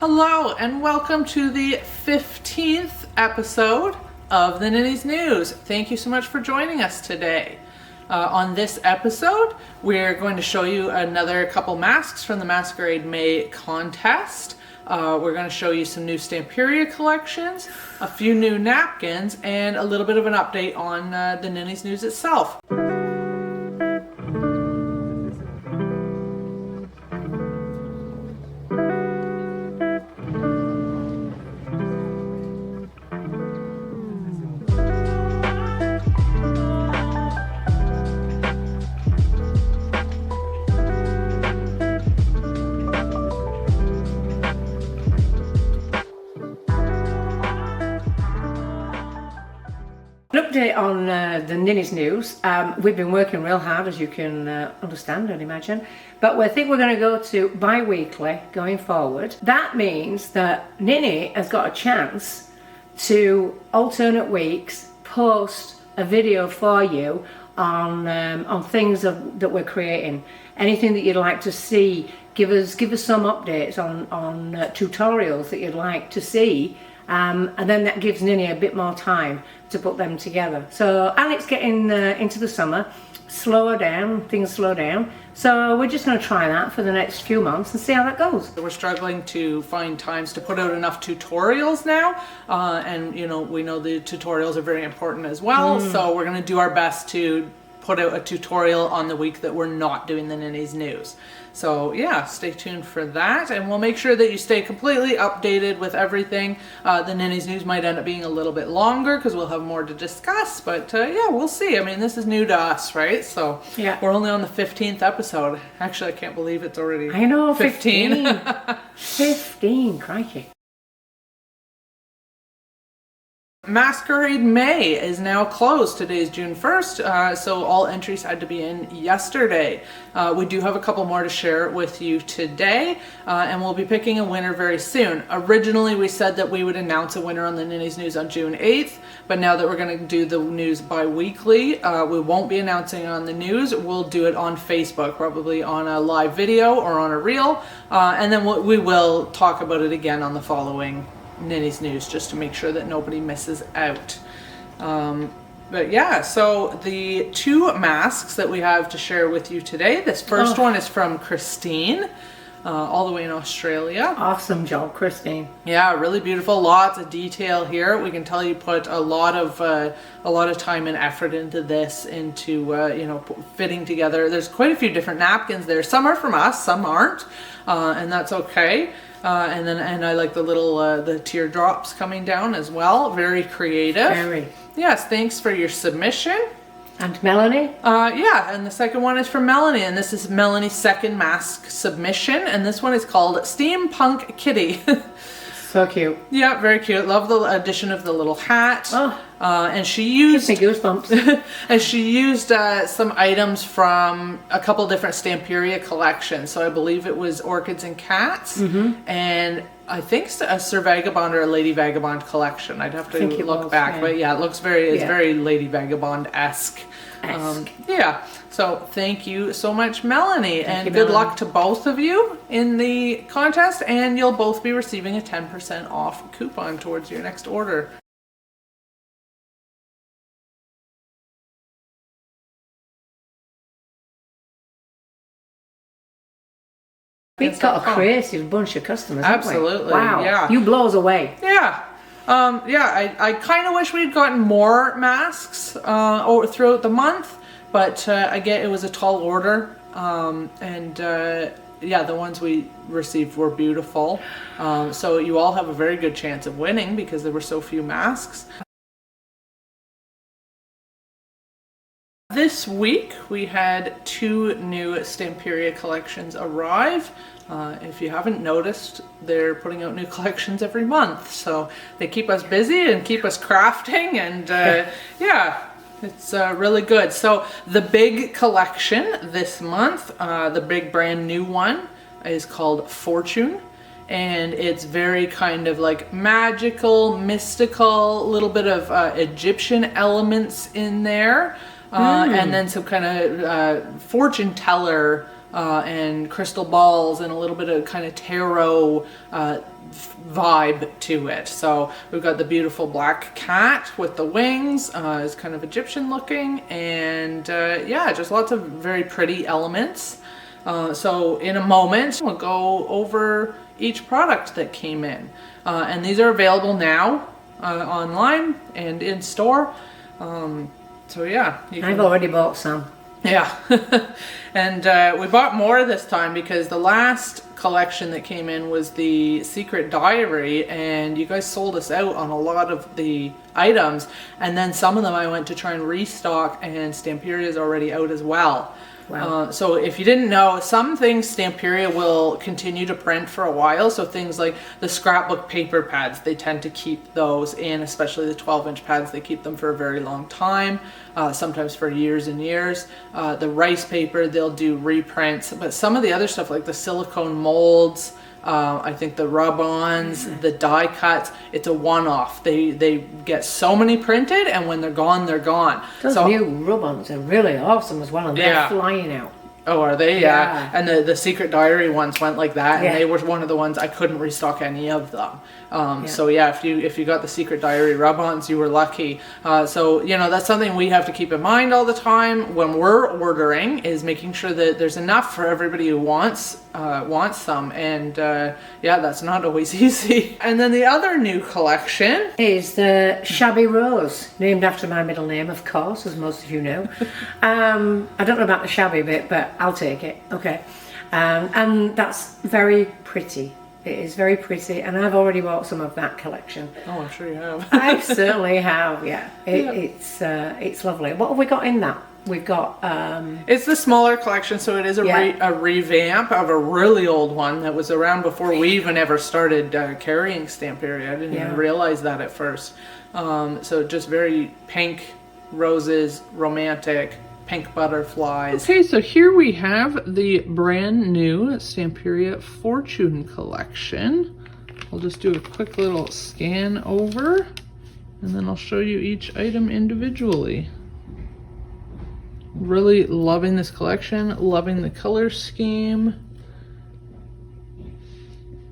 Hello and welcome to the 15th episode of the Ninnys News. Thank you so much for joining us today. On this episode, we're going to show you another couple masks from the Masquerade May contest. We're going to show you some new Stamperia collections, a few new napkins, and a little bit of an update on the Ninnys News itself. An update on the Ninnys News. We've been working real hard, as you can understand and imagine, but we think we're going to go to bi-weekly going forward. That means that Ninny has got a chance to alternate weeks post a video for you on things that we're creating. Anything that you'd like to see, give us some updates on tutorials that you'd like to see. And then that gives Ninny a bit more time to put them together. So, and it's getting into the summer, things slow down. So we're just going to try that for the next few months and see how that goes. We're struggling to find times to put out enough tutorials now. And you know, we know the tutorials are very important as well. So we're going to do our best to put out a tutorial on the week that we're not doing the Ninnys News. So yeah, stay tuned for that, and we'll make sure that you stay completely updated with everything. The Ninnys News might end up being a little bit longer because we'll have more to discuss, but yeah, we'll see. I mean, this is new to us, right? So yeah, we're only on the 15th episode. Actually, I can't believe it's already I know, 15. 15, crikey. Masquerade May is now closed. Today's June 1st, so all entries had to be in yesterday. We do have a couple more to share with you today, and we'll be picking a winner very soon. Originally, we said that we would announce a winner on the Ninnys News on June 8th, but now that we're going to do the news bi-weekly, we won't be announcing it on the news. We'll do it on Facebook, probably on a live video or on a reel, and then we will talk about it again on the following Ninnys News, just to make sure that nobody misses out. But yeah, so the two masks that we have to share with you today, this first one is from Christine, all the way in Australia. Awesome job, Christine. Yeah, really beautiful. Lots of detail here. We can tell you put a lot of time and effort into this, into you know, fitting together. There's quite a few different napkins there. Some are from us, some aren't, and that's okay. And I like the little the teardrops coming down as well. Very creative. Very. Yes, thanks for your submission. And Melanie? Yeah, and the second one is from Melanie, and this is Melanie's second mask submission, and this one is called Steampunk Kitty. So cute. Yeah, very cute. Love the addition of the little hat. Oh, and she used gives me goosebumps. and she used some items from a couple different Stamperia collections. So I believe it was Orchids and Cats, and I think a Sir Vagabond or a Lady Vagabond collection. I'd have to look back, but yeah, it looks it's very Lady Vagabond-esque. Yeah, so thank you so much, Melanie, and good luck to both of you in the contest, and you'll both be receiving a 10% off coupon towards your next order. We've got a creative bunch of customers, haven't we? Absolutely. Wow. Yeah. You blow us away. Yeah. Yeah, I kind of wish we'd gotten more masks throughout the month, but again, it was a tall order, and yeah, the ones we received were beautiful. So you all have a very good chance of winning because there were so few masks. This week we had two new Stamperia collections arrive. If you haven't noticed, they're putting out new collections every month, so they keep us busy and keep us crafting, and yeah, it's really good. So the big collection this month, the big brand new one, is called Fortune, and it's very kind of like magical, mystical, a little bit of Egyptian elements in there. And then some kind of fortune teller and crystal balls and a little bit of kind of tarot vibe to it. So we've got the beautiful black cat with the wings, is kind of Egyptian looking, and yeah, just lots of very pretty elements. So in a moment we'll go over each product that came in, and these are available now online and in store. So yeah, I've already bought some. Yeah. And we bought more this time because the last collection that came in was the Secret Diary, and you guys sold us out on a lot of the items, and then some of them I went to try and restock, and Stamperia is already out as well. Wow. So if you didn't know, some things Stamperia will continue to print for a while. So things like the scrapbook paper pads, they tend to keep those in, especially the 12-inch pads. They keep them for a very long time, sometimes for years and years. The rice paper, they'll do reprints. But some of the other stuff like the silicone molds, I think the rub-ons, the die cuts, it's a one-off. They get so many printed, and when they're gone, they're gone. Those new rub-ons are really awesome as well, and they're flying out. Oh, are they? Yeah. And the Secret Diary ones went like that, and they were one of the ones I couldn't restock any of them. So yeah, if you got the Secret Diary rub-ons, you were lucky. So you know, that's something we have to keep in mind all the time when we're ordering, is making sure that there's enough for everybody who wants some, and yeah, that's not always easy. And then the other new collection is the Shabby Rose, named after my middle name, of course, as most of you know. I don't know about the shabby bit, but I'll take it. Okay. And that's very pretty. It is very pretty, and I've already bought some of that collection. Oh, I'm sure you have. I certainly have, yeah. It's lovely. What have we got in that? We've got... It's the smaller collection, so it is a revamp of a really old one that was around before we even ever started carrying Stamperia. I didn't even realize that at first. So just very pink, roses, romantic, pink butterflies. Okay, so here we have the brand new Stamperia Fortune collection. I'll just do a quick little scan over, and then I'll show you each item individually. Really loving this collection, loving the color scheme.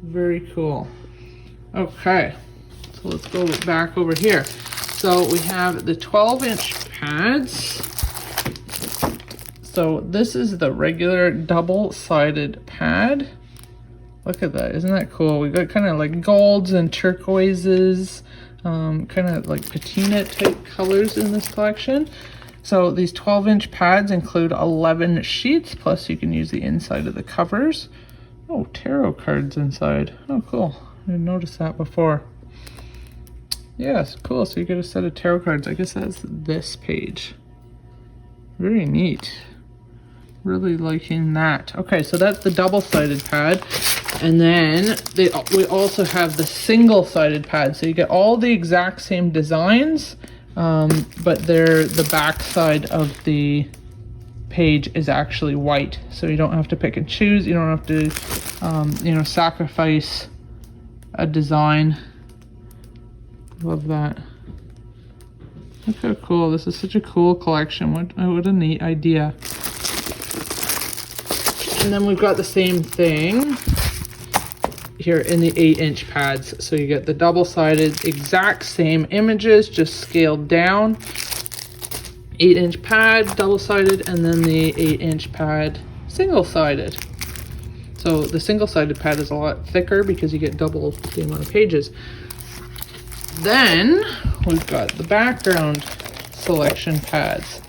Very cool. Okay, so let's go back over here. So we have the 12-inch pads. So this is the regular double-sided pad. Look at that, isn't that cool? We got kind of like golds and turquoises, kind of like patina type colors in this collection. So these 12-inch pads include 11 sheets, plus you can use the inside of the covers. Oh, tarot cards inside. Oh, cool. I didn't notice that before. Yes, cool. So you get a set of tarot cards. I guess that's this page. Very neat. Really liking that. Okay, so that's the double-sided pad. And then we also have the single-sided pad. So you get all the exact same designs, but the back side of the page is actually white. So you don't have to pick and choose. You don't have to, you know, sacrifice a design. Love that. Look how cool. This is such a cool collection. What a neat idea. And then we've got the same thing here in the 8-inch pads. So you get the double-sided, exact same images, just scaled down. 8-inch pad, double-sided, and then the 8-inch pad, single-sided. So the single-sided pad is a lot thicker because you get double the amount of pages. Then we've got the background selection pads.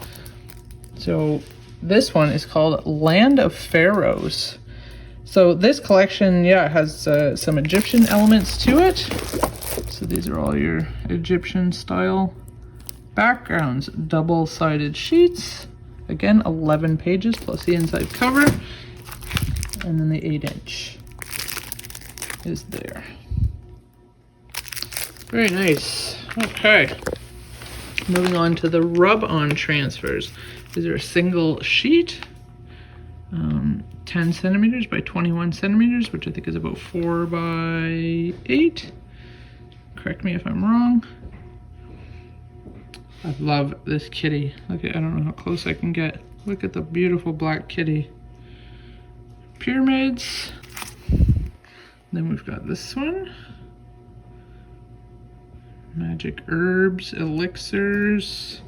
So this one is called Land of Pharaohs. So this collection, yeah, has some Egyptian elements to it. So these are all your Egyptian style backgrounds. Double-sided sheets. Again, 11 pages plus the inside cover. And then the 8-inch is there. Very nice. Okay. Moving on to the rub-on transfers. These are a single sheet, 10 centimeters by 21 centimeters, which I think is about 4 by 8. Correct me if I'm wrong. I love this kitty. Look at, I don't know how close I can get. Look at the beautiful black kitty. pyramids. Then we've got this one. Magic herbs, elixirs.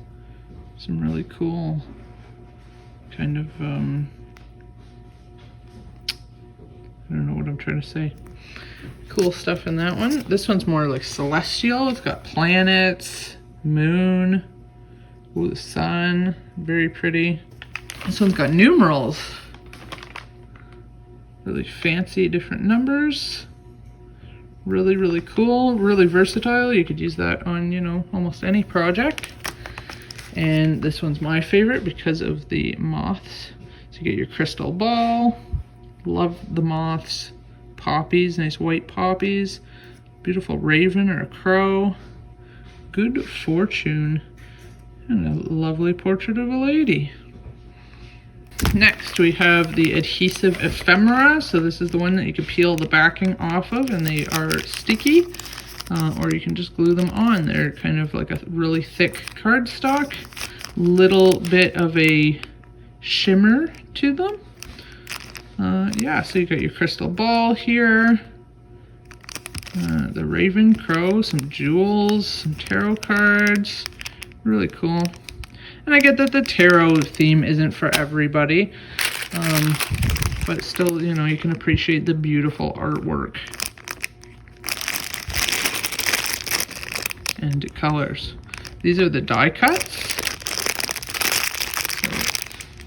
Some really cool kind of, I don't know what I'm trying to say. Cool stuff in that one. This one's more like celestial. It's got planets, moon, ooh, the sun, very pretty. This one's got numerals. Really fancy different numbers. Really, really cool, really versatile. You could use that on, you know, almost any project. And this one's my favorite because of the moths. So you get your crystal ball. Love the moths. Poppies, nice white poppies. Beautiful raven or a crow. Good fortune. And a lovely portrait of a lady. Next we have the adhesive ephemera. So this is the one that you can peel the backing off of, and they are sticky. Or you can just glue them on. They're kind of like a really thick cardstock. Little bit of a shimmer to them. Yeah, so you got your crystal ball here. The raven, crow, some jewels, some tarot cards. Really cool. And I get that the tarot theme isn't for everybody. But still, you know, you can appreciate the beautiful artwork. And colors. These are the die cuts.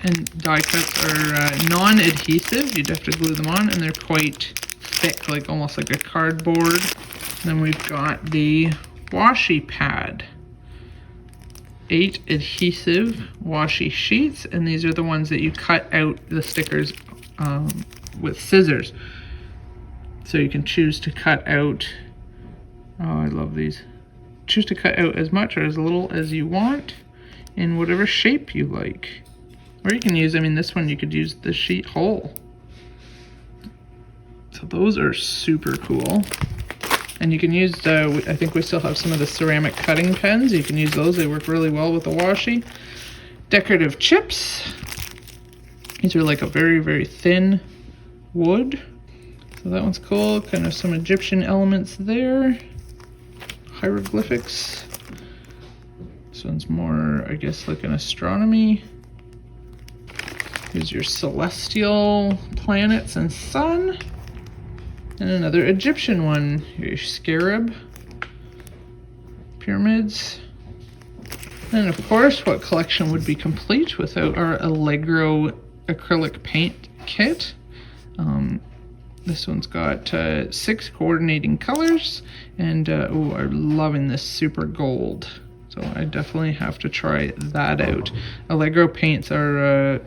And die cuts are non-adhesive. You'd have to glue them on, and they're quite thick, like almost like a cardboard. And then we've got the washi pad. 8 adhesive washi sheets, and these are the ones that you cut out the stickers with scissors. So you can choose to cut out, oh, I love these. Choose to cut out as much or as little as you want in whatever shape you like. Or you can use, I mean, this one you could use the sheet whole. So those are super cool. And you can use, I think we still have some of the ceramic cutting pens. You can use those, they work really well with the washi. Decorative chips. These are like a very, very thin wood. So that one's cool, kind of some Egyptian elements there. Hieroglyphics. This one's more, I guess, like an astronomy. Here's your celestial planets and sun. And another Egyptian one. Your scarab. Pyramids. And of course, what collection would be complete without our Allegro acrylic paint kit? This one's got 6 coordinating colors, and oh, I'm loving this super gold. So I definitely have to try that out. Allegro paints are,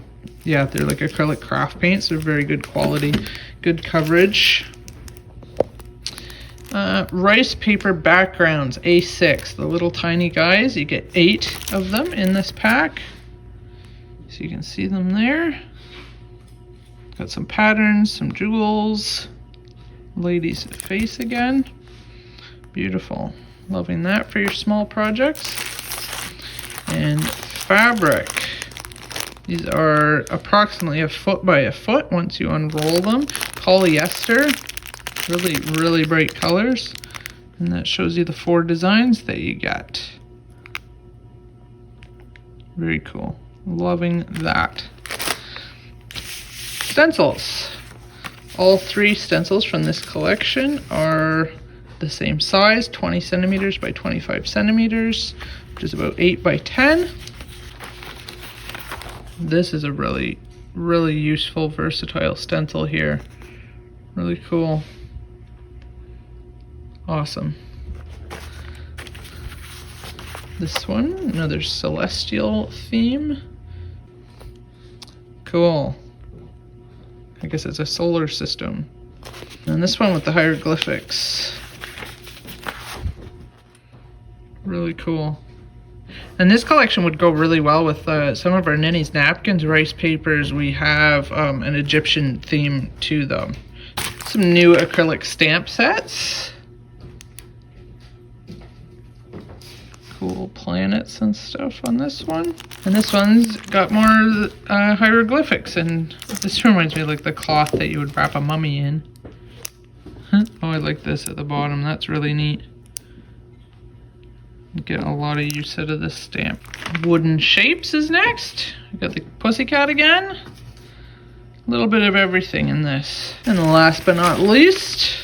yeah, they're like acrylic craft paints. They're very good quality, good coverage. Rice paper backgrounds, A6, the little tiny guys. You get 8 of them in this pack. So you can see them there. Got some patterns, some jewels, lady's face again. Beautiful. Loving that for your small projects. And fabric. These are approximately 1 foot by 1 foot once you unroll them. Polyester. Really, really bright colors. And that shows you the 4 designs that you get. Very cool. Loving that. Stencils. All 3 stencils from this collection are the same size, 20 centimeters by 25 centimeters, which is about 8 by 10. This is a really, really useful, versatile stencil here. Really cool. Awesome. This one, another celestial theme. Cool. I guess it's a solar system. And this one with the hieroglyphics. Really cool. And this collection would go really well with some of our Ninnys napkins, rice papers. We have an Egyptian theme to them. Some new acrylic stamp sets. cool planets and stuff on this one. And this one's got more hieroglyphics, and this reminds me of like the cloth that you would wrap a mummy in. Oh, I like this at the bottom. That's really neat. Getting a lot of use out of this stamp. Wooden shapes is next. We got the pussycat again. A little bit of everything in this. And last but not least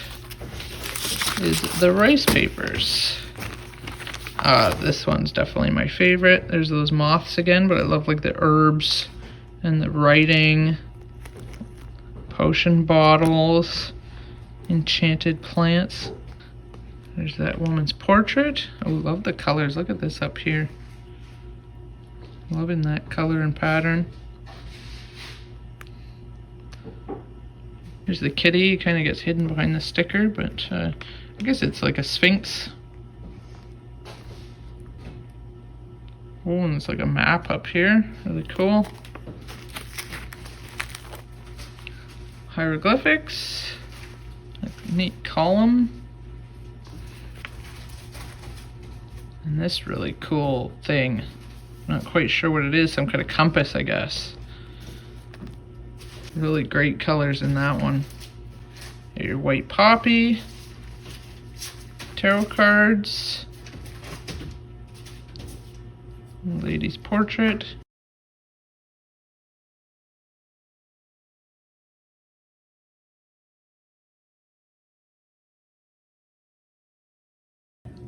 is the rice papers. This one's definitely my favorite. There's those moths again, but I love like the herbs and the writing. Potion bottles. Enchanted plants. There's that woman's portrait. Oh, love the colors. Look at this up here. Loving that color and pattern. Here's the kitty. It kind of gets hidden behind the sticker, but I guess it's like a sphinx. Oh, and it's like a map up here. Really cool. Hieroglyphics. Like neat column. And this really cool thing. I'm not quite sure what it is. Some kind of compass, I guess. Really great colors in that one. Your white poppy. Tarot cards. Lady's portrait.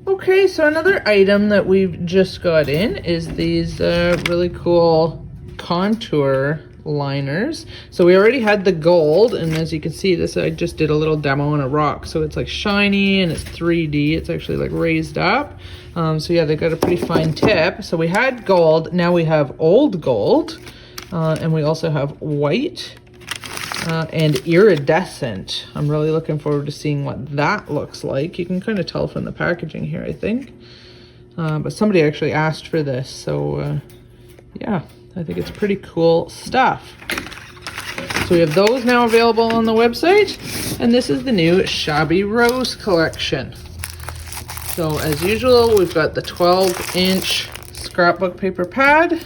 Okay, so another item that we've just got in is these really cool contour liners. So we already had the gold, and as you can see, this I just did a little demo on a rock, so it's like shiny and it's 3D. It's actually like raised up. So yeah, they got a pretty fine tip. So we had gold, now we have old gold, and we also have white. And iridescent. I'm really looking forward to seeing what that looks like. You can kind of tell from the packaging here, I think. But somebody actually asked for this, so yeah, I think it's pretty cool stuff. So we have those now available on the website, and this is the new Shabby Rose collection. So as usual, we've got the 12-inch scrapbook paper pad,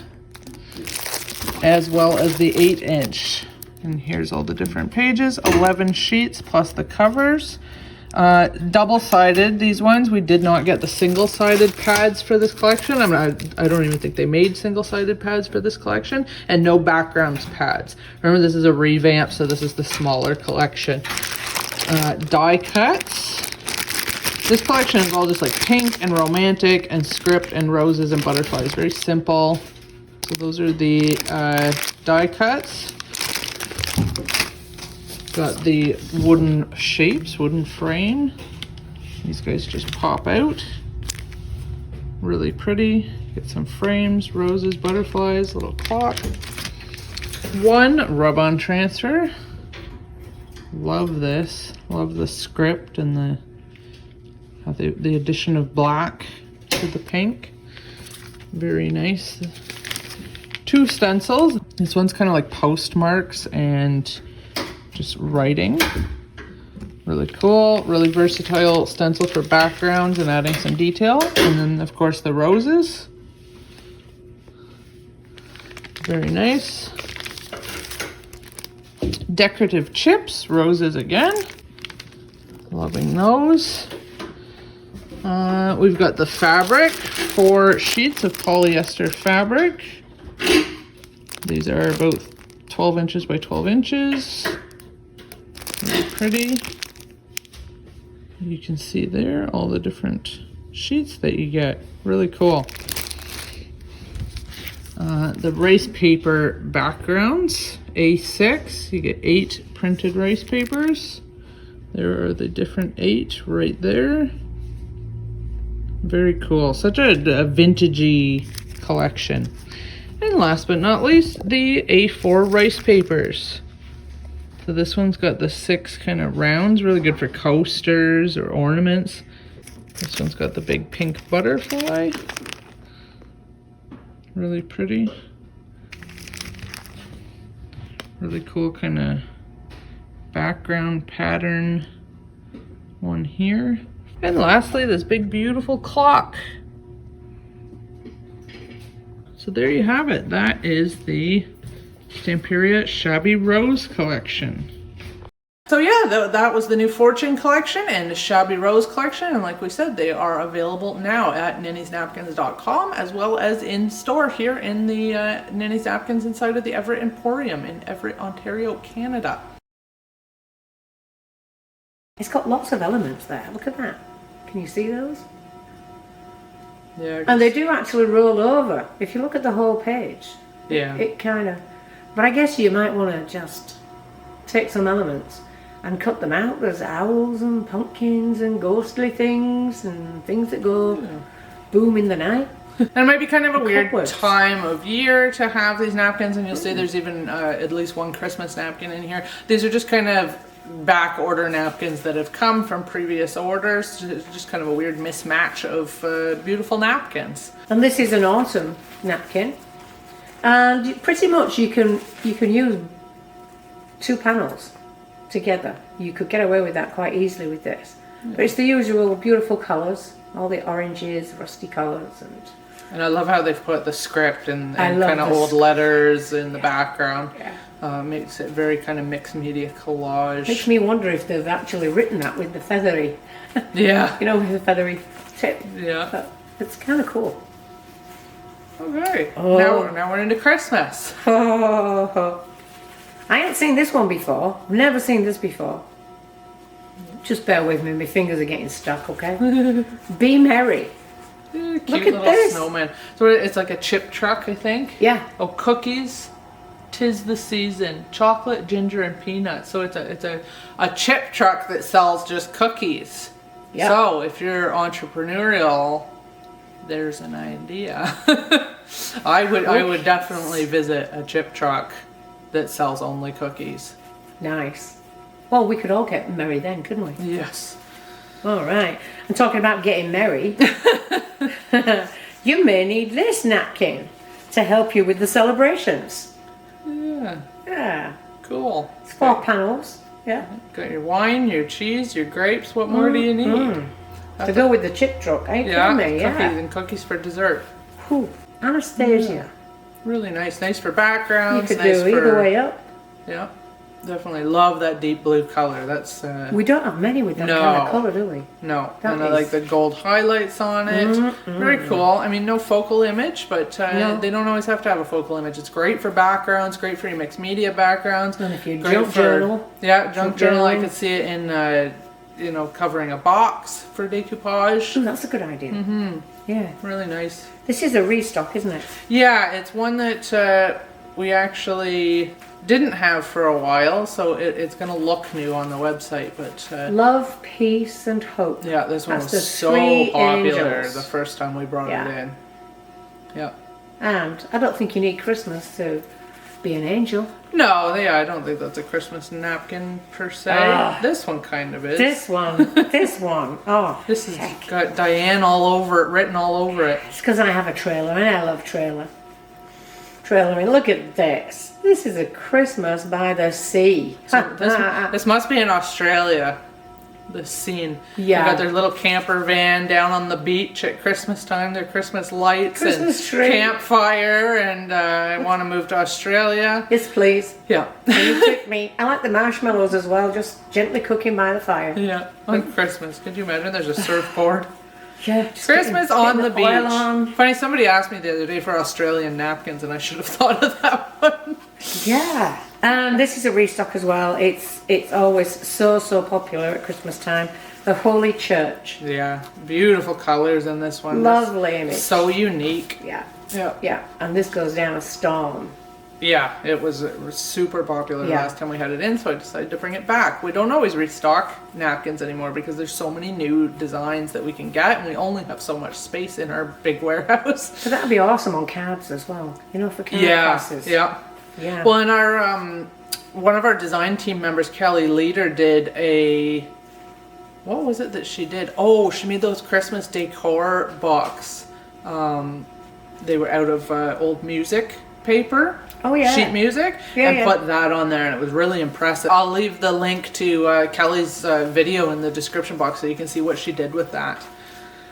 as well as the 8-inch. And here's all the different pages, 11 sheets plus the covers. Double-sided, these ones. We did not get the single-sided pads for this collection. I don't even think they made single-sided pads for this collection. And no backgrounds pads. Remember, this is a revamp, so this is the smaller collection. Die cuts. This collection is all just like pink and romantic and script and roses and butterflies. Very simple. So those are the die cuts. Got the wooden shapes, wooden frame. These guys just pop out. Really pretty. Get some frames, roses, butterflies, little clock. One rub-on transfer. Love this. Love the script and the addition of black to the pink. Very nice. Two stencils. This one's kind of like postmarks and just writing. Really cool, really versatile stencil for backgrounds and adding some detail. And then of course the roses. Very nice. Decorative chips, roses again. Loving those. We've got the fabric, 4 sheets of polyester fabric. These are about 12 inches by 12 inches. Really pretty. You can see there all the different sheets that you get. Really cool. The rice paper backgrounds, A6. You get 8 printed rice papers. There are the different 8 right there. Very cool. Such a vintagey collection. And last but not least, the A4 rice papers. So this one's got the 6 kind of rounds, really good for coasters or ornaments. This one's got the big pink butterfly. Really pretty. Really cool kind of background pattern one here. And lastly, this big beautiful clock. So there you have it. That is the Stamperia Shabby Rose collection. So yeah, that was the new Fortune collection and the Shabby Rose collection, and like we said, they are available now at ninnysnapkins.com as well as in store here in the Ninnys Napkins inside of the Everett Emporium in Everett, Ontario, Canada. It's got lots of elements there. Look at that. Can you see those? Yeah. And they do actually roll over. If you look at the whole page, Yeah. it kind of... But I guess you might want to just take some elements and cut them out. There's owls and pumpkins and ghostly things and things that go boom in the night. And it might be kind of a weird Cupboards. time of year to have these napkins, and you'll see there's even at least one Christmas napkin in here. These are just kind of back order napkins that have come from previous orders. It's just kind of a weird mismatch of beautiful napkins. And this is an autumn napkin. And pretty much you can use 2 panels together. You could get away with that quite easily with this. But it's the usual beautiful colours, all the oranges, rusty colours, And I love how they've put the script and I love kind of this. old letters in the background. Yeah. Makes it very kind of mixed media collage. Makes me wonder if they've actually written that with the feathery, Yeah. you know, with the feathery tip. Yeah. But it's kind of cool. Okay. Oh. Now we're into Christmas. Oh, I haven't seen this one before. I've never seen this before. Just bear with me, my fingers are getting stuck, okay? Be merry. Cute Look at little this. snowman. So it's like a chip truck, I think. Yeah. Oh, cookies. 'Tis the season. Chocolate, ginger, and peanuts. So it's a chip truck that sells just cookies. Yeah. So if you're entrepreneurial, there's an idea. I would definitely visit a chip truck that sells only cookies. Nice. Well, we could all get merry then, couldn't we? Yes. All right. And talking about getting merry, you may need this napkin to help you with the celebrations. Yeah. Yeah. Cool. It's 4 panels. Yeah. Got your wine, your cheese, your grapes. What more do you need? To go with the chip truck, eh? Yeah, Kidding me? cookies Yeah. and cookies for dessert. Whew. Anastasia. Really nice. Nice for You backgrounds. could nice do either for, way up. Yeah. Definitely love that deep blue color. That's We don't have many with that kind of No. colour, do we? no. That And I is- like the gold highlights on it. Very cool. I mean, no focal image, but No. they don't always have to have a focal image. It's great for backgrounds, great for your mixed media backgrounds. And if you great junk journal. Yeah, junk journal. I journaling. could see it in, covering a box for decoupage. Ooh, that's a good idea. Yeah. Really nice. This is a restock, isn't it? Yeah, it's one that we actually didn't have for a while, so it's going to look new on the website. But Love, peace, and hope. yeah, this one That's the was so 3 popular angels. the first time we brought Yeah. it in. Yeah. And I don't think you need Christmas to be an angel. No, I don't think that's a Christmas napkin per se. Ah. This one kind of is. This one. This one. Oh, This has heck. got Diane all over it, written all over it. It's because I have a trailer and I love trailering. Look at this. This is a Christmas by the sea. So this must be in Australia. The scene. Yeah. They got their little camper van down on the beach at Christmas time. Their Christmas lights Christmas and tree. campfire. And I want to move to Australia. Yes, please. Yeah. You took me. I like the marshmallows as well, just gently cooking by the fire. Yeah. On Christmas. Could you imagine? There's a surfboard. Yeah. just Christmas getting on the beach. oil on. Funny, somebody asked me the other day for Australian napkins, and I should have thought of that one. Yeah. And this is a restock as well. It's always so popular at Christmas time. The Holy Church. Yeah, beautiful colors in this one. Lovely image. So unique. Yeah. Yeah. Yeah. And this goes down a storm. Yeah, it was super popular Yeah. last time we had it in, so I decided to bring it back. We don't always restock napkins anymore because there's so many new designs that we can get, and we only have so much space in our big warehouse. So that'd be awesome on cards as well. You know, for card Yeah, classes. yeah. Yeah. Well, in our one of our design team members, Kelly Leader, did a. What was it that she did? Oh, she made those Christmas decor books. They were out of old music paper. Oh, yeah. Sheet music. Yeah, and yeah. put that on there, and it was really impressive. I'll leave the link to Kelly's video in the description box so you can see what she did with that.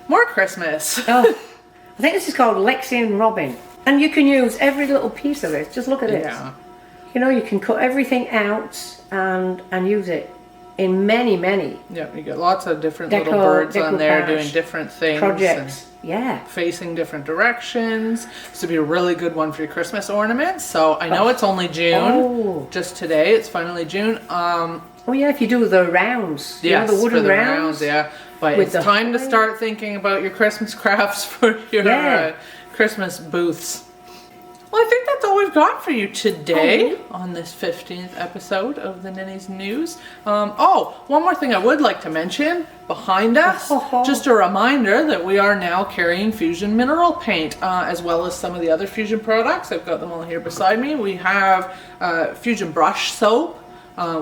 More Christmas. Oh, I think this is called Lexi and Robin. And you can use every little piece of it. Just look at this. Yeah. You know, you can cut everything out and use it in many Yeah, you get lots of different little birds on there doing different things. Projects. Yeah. Facing different directions. This would be a really good one for your Christmas ornaments. So I know it's only June. Oh. Just today, it's finally June. Oh yeah, if you do the rounds. Yes, you know, the wooden for the rounds. yeah. But it's time to start thinking about your Christmas crafts for your Christmas booths. Well, I think that's all we've got for you today on this 15th episode of the Ninnys News. One more thing I would like to mention. Behind us, just a reminder that we are now carrying Fusion Mineral Paint, as well as some of the other Fusion products. I've got them all here beside me. We have Fusion Brush Soap,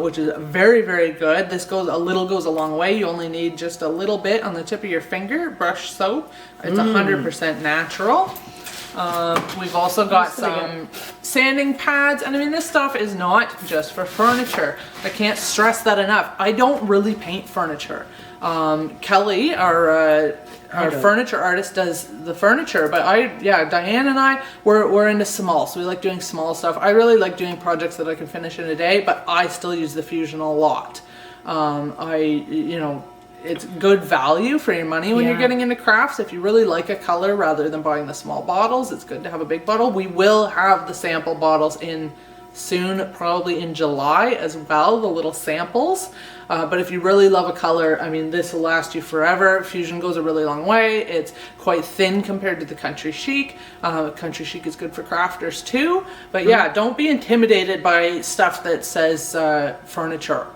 which is very, very good. This goes a long way. You only need just a little bit on the tip of your finger. Brush soap. It's 100% natural. We've also got some sanding pads, and I mean, this stuff is not just for furniture. I can't stress that enough. I don't really paint furniture. Kelly, our furniture artist, does the furniture, but Diane and I, we're into small, so we like doing small stuff. I really like doing projects that I can finish in a day, but I still use the Fusion a lot. It's good value for your money when you're getting into crafts. If you really like a color, rather than buying the small bottles, it's good to have a big bottle. We will have the sample bottles in soon, probably in July as well, the little samples. But if you really love a color, I mean, this will last you forever. Fusion goes a really long way. It's quite thin compared to the Country Chic. Country Chic is good for crafters too. But yeah, don't be intimidated by stuff that says furniture.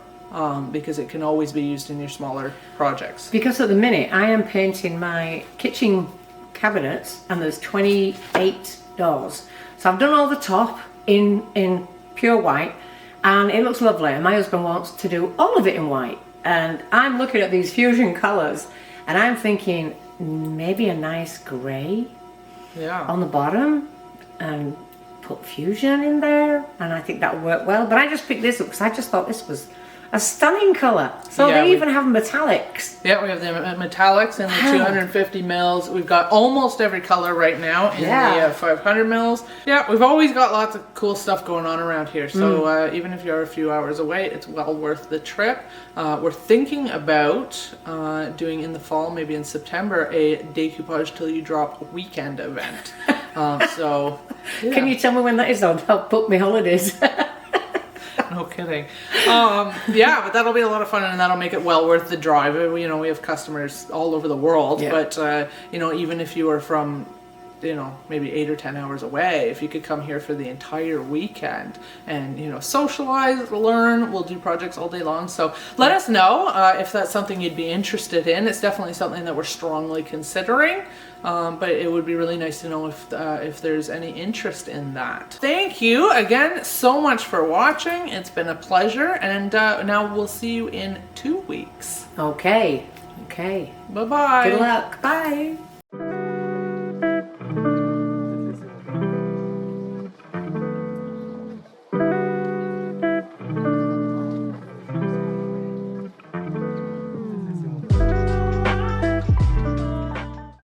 Because it can always be used in your smaller projects. Because at the minute I am painting my kitchen cabinets and there's 28 doors. So I've done all the top in pure white and it looks lovely, and my husband wants to do all of it in white. And I'm looking at these Fusion colours and I'm thinking maybe a nice grey on the bottom and put Fusion in there, and I think that would work well. But I just picked this up because I just thought this was a stunning colour. So they even have metallics. Yeah, we have the metallics in the 250 mils. We've got almost every colour right now in the 500 mils. Yeah, we've always got lots of cool stuff going on around here. So even if you're a few hours away, it's well worth the trip. We're thinking about doing in the fall, maybe in September, a Decoupage Till You Drop weekend event. Can you tell me when that is? I'll help book my holidays. No kidding. But that'll be a lot of fun, and that'll make it well worth the drive. We have customers all over the world, but even if you are from, maybe 8 or 10 hours away, if you could come here for the entire weekend and, socialize, learn, we'll do projects all day long. So let us know if that's something you'd be interested in. It's definitely something that we're strongly considering. But it would be really nice to know if there's any interest in that. Thank you again so much for watching. It's been a pleasure, and now we'll see you in 2 weeks. Okay. Bye-bye. Good luck. Bye.